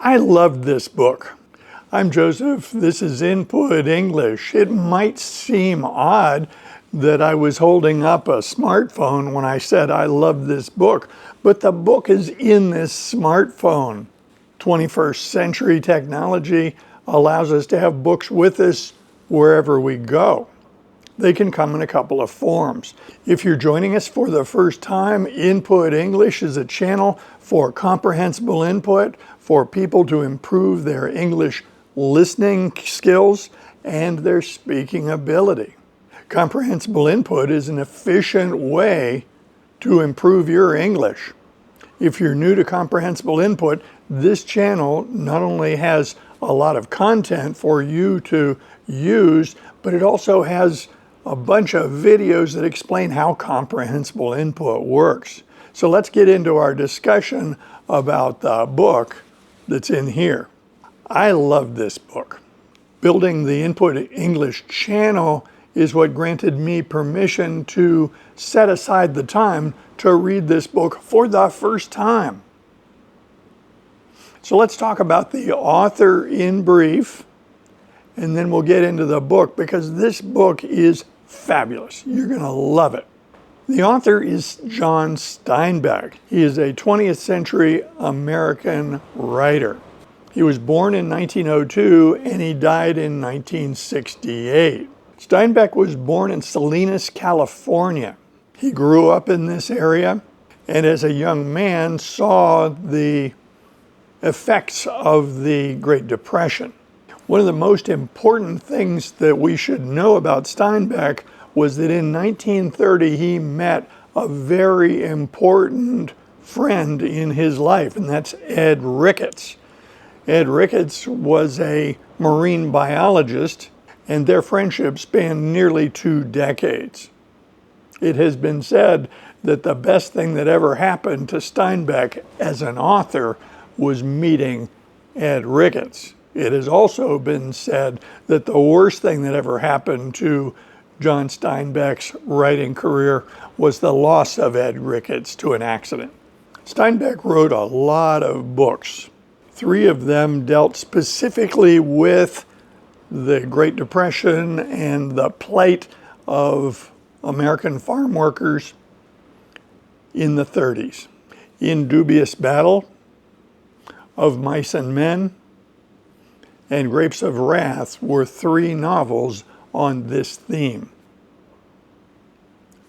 I loved this book. I'm Joseph. This is Input English. It might seem odd that I was holding up a smartphone when I said I love this book, but the book is in this smartphone. 21st century technology allows us to have books with us wherever we go. They can come in a couple of forms. If you're joining us for the first time, Input English is a channel for comprehensible input for people to improve their English listening skills and their speaking ability. Comprehensible input is an efficient way to improve your English. If you're new to comprehensible input, this channel not only has a lot of content for you to use, but it also has a bunch of videos that explain how comprehensible input works. So let's get into our discussion about the book that's in here. I love this book. Building the Input English channel is what granted me permission to set aside the time to read this book for the first time. So let's talk about the author in brief, and then we'll get into the book because this book is fabulous. You're going to love it. The author is John Steinbeck. He is a 20th century American writer. He was born in 1902 and he died in 1968. Steinbeck was born in Salinas, California. He grew up in this area and as a young man saw the effects of the Great Depression. One of the most important things that we should know about Steinbeck was that in 1930 he met a very important friend in his life, and that's Ed Ricketts. Ed Ricketts was a marine biologist, and their friendship spanned nearly 2 decades. It has been said that the best thing that ever happened to Steinbeck as an author was meeting Ed Ricketts. It has also been said that the worst thing that ever happened to John Steinbeck's writing career was the loss of Ed Ricketts to an accident. Steinbeck wrote a lot of books. 3 of them dealt specifically with the Great Depression and the plight of American farm workers in the 30s. In Dubious Battle, Of Mice and Men, and Grapes of Wrath were 3 novels on this theme.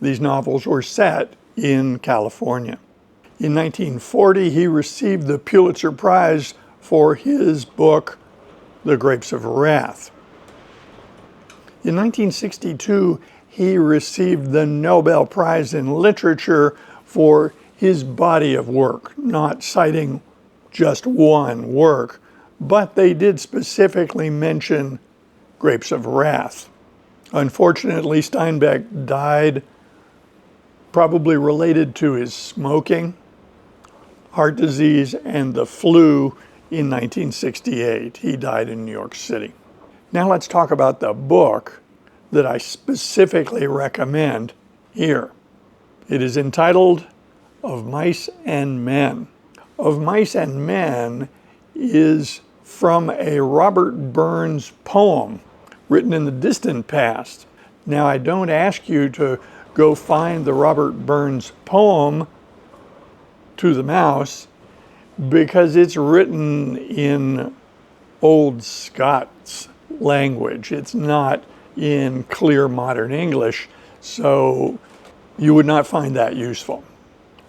These novels were set in California. In 1940, he received the Pulitzer Prize for his book, The Grapes of Wrath. In 1962, he received the Nobel Prize in Literature for his body of work, not citing just one work, but they did specifically mention Grapes of Wrath. Unfortunately, Steinbeck died probably related to his smoking, heart disease, and the flu in 1968. He died in New York City. Now let's talk about the book that I specifically recommend here. It is entitled Of Mice and Men. Of Mice and Men is from a Robert Burns poem written in the distant past. Now, I don't ask you to go find the Robert Burns poem To the Mouse because it's written in Old Scots language. It's not in clear modern English, so you would not find that useful.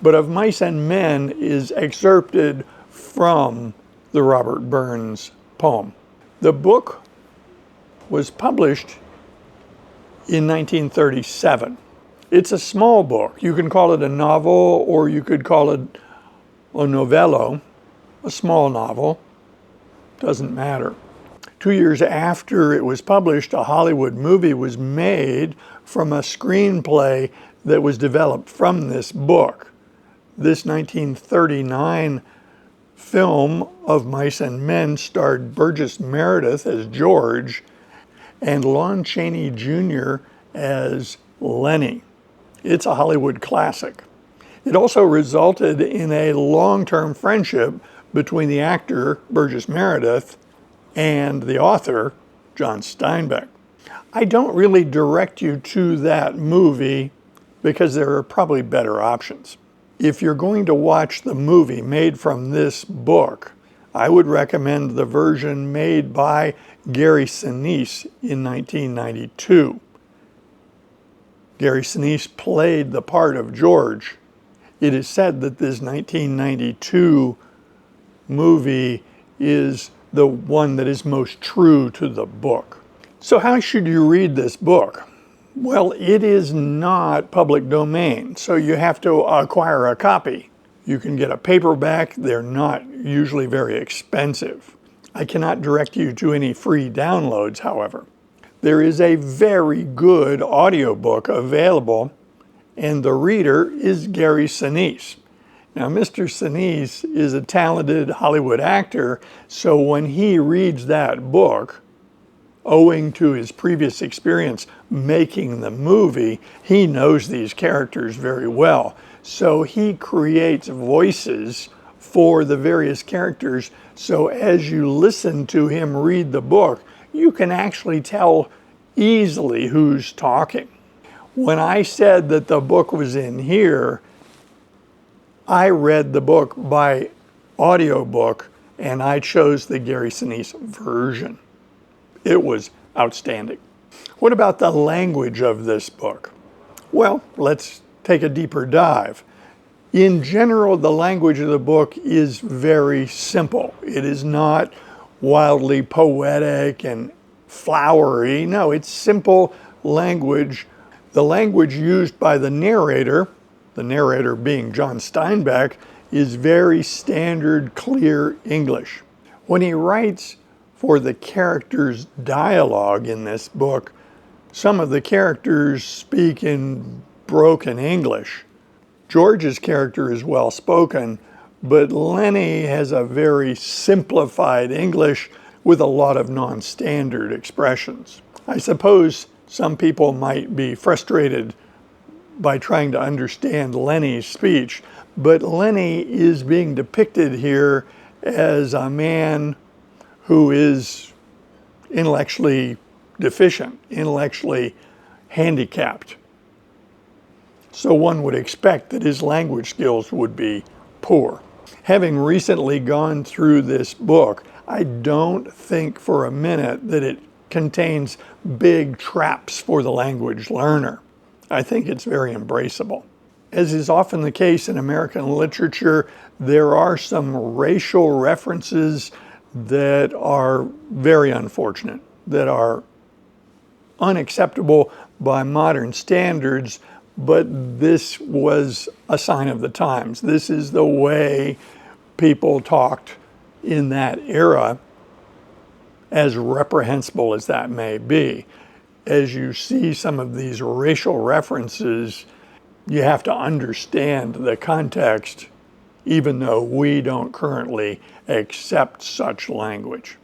But Of Mice and Men is excerpted from the Robert Burns poem. The book was published in 1937. It's a small book. You can call it a novel or you could call it a novello, a small novel. Doesn't matter. 2 years after it was published, a Hollywood movie was made from a screenplay that was developed from this book. This 1939 film Of Mice and Men starred Burgess Meredith as George and Lon Chaney Jr. as Lenny. It's a Hollywood classic. It also resulted in a long-term friendship between the actor, Burgess Meredith, and the author, John Steinbeck. I don't really direct you to that movie because there are probably better options. If you're going to watch the movie made from this book, I would recommend the version made by Gary Sinise in 1992. Gary Sinise played the part of George. It is said that this 1992 movie is the one that is most true to the book. So how should you read this book? Well, it is not public domain, so you have to acquire a copy. You can get a paperback. They're not usually very expensive. I cannot direct you to any free downloads, however. There is a very good audiobook available, and the reader is Gary Sinise. Now, Mr. Sinise is a talented Hollywood actor, so when he reads that book, owing to his previous experience making the movie, he knows these characters very well. So he creates voices for the various characters. So as you listen to him read the book, you can actually tell easily who's talking. When I said that the book was in here, I read the book by audiobook and I chose the Gary Sinise version. It was outstanding. What about the language of this book? Well, let's take a deeper dive. In general, the language of the book is very simple. It is not wildly poetic and flowery. No, it's simple language. The language used by the narrator being John Steinbeck, is very standard, clear English. When he writes for the characters' dialogue in this book, some of the characters speak in broken English. George's character is well spoken, but Lenny has a very simplified English with a lot of non-standard expressions. I suppose some people might be frustrated by trying to understand Lenny's speech, but Lenny is being depicted here as a man who is intellectually deficient, intellectually handicapped. So one would expect that his language skills would be poor. Having recently gone through this book, I don't think for a minute that it contains big traps for the language learner. I think it's very embraceable. As is often the case in American literature, there are some racial references that are very unfortunate, that are unacceptable by modern standards, but this was a sign of the times. This is the way people talked in that era, as reprehensible as that may be. As you see some of these racial references, you have to understand the context, even though we don't currently accept such language.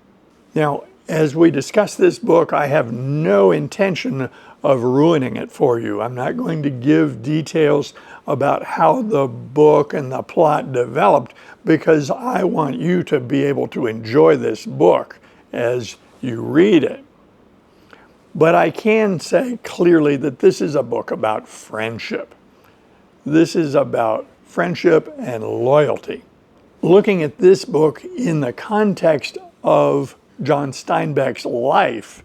Now, as we discuss this book, I have no intention of ruining it for you. I'm not going to give details about how the book and the plot developed, because I want you to be able to enjoy this book as you read it. But I can say clearly that this is a book about friendship. This is about friendship and loyalty. Looking at this book in the context of John Steinbeck's life,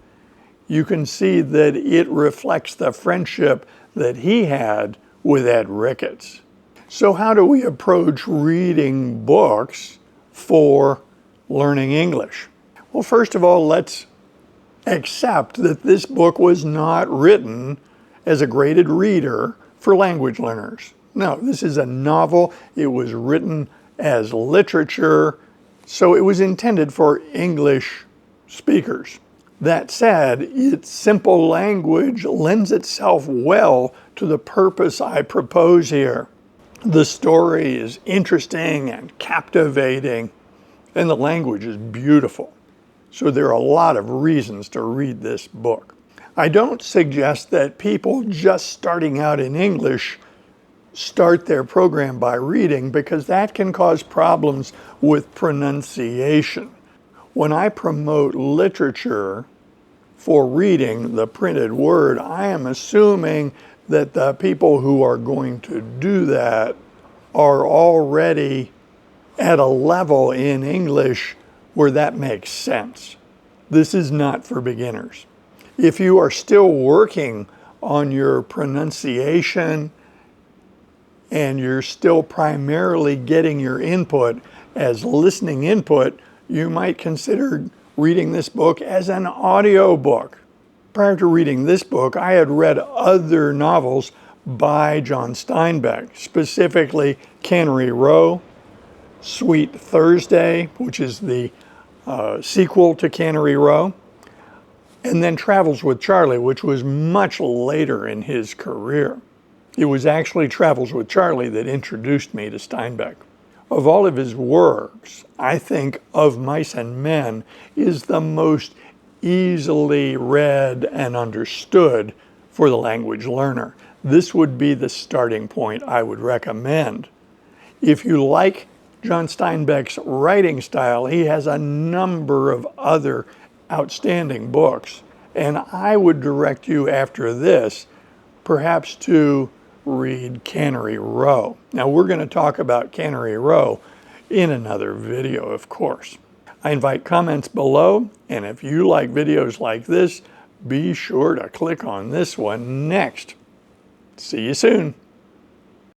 you can see that it reflects the friendship that he had with Ed Ricketts. So how do we approach reading books for learning English? Well, first of all, let's accept that this book was not written as a graded reader for language learners. No, this is a novel. It was written as literature, so it was intended for English speakers. That said, its simple language lends itself well to the purpose I propose here. The story is interesting and captivating, and the language is beautiful. So there are a lot of reasons to read this book. I don't suggest that people just starting out in English start their program by reading, because that can cause problems with pronunciation. When I promote literature for reading, the printed word, I am assuming that the people who are going to do that are already at a level in English where that makes sense. This is not for beginners. If you are still working on your pronunciation and you're still primarily getting your input as listening input, you might consider reading this book as an audio book. Prior to reading this book, I had read other novels by John Steinbeck, specifically Cannery Row, Sweet Thursday, which is the sequel to Cannery Row, and then Travels with Charlie, which was much later in his career. It was actually Travels with Charlie that introduced me to Steinbeck. Of all of his works, I think Of Mice and Men is the most easily read and understood for the language learner. This would be the starting point I would recommend. If you like John Steinbeck's writing style, he has a number of other outstanding books, and I would direct you after this perhaps to read Cannery Row. Now, we're going to talk about Cannery Row in another video, of course. I invite comments below, and if you like videos like this, be sure to click on this one next. See you soon.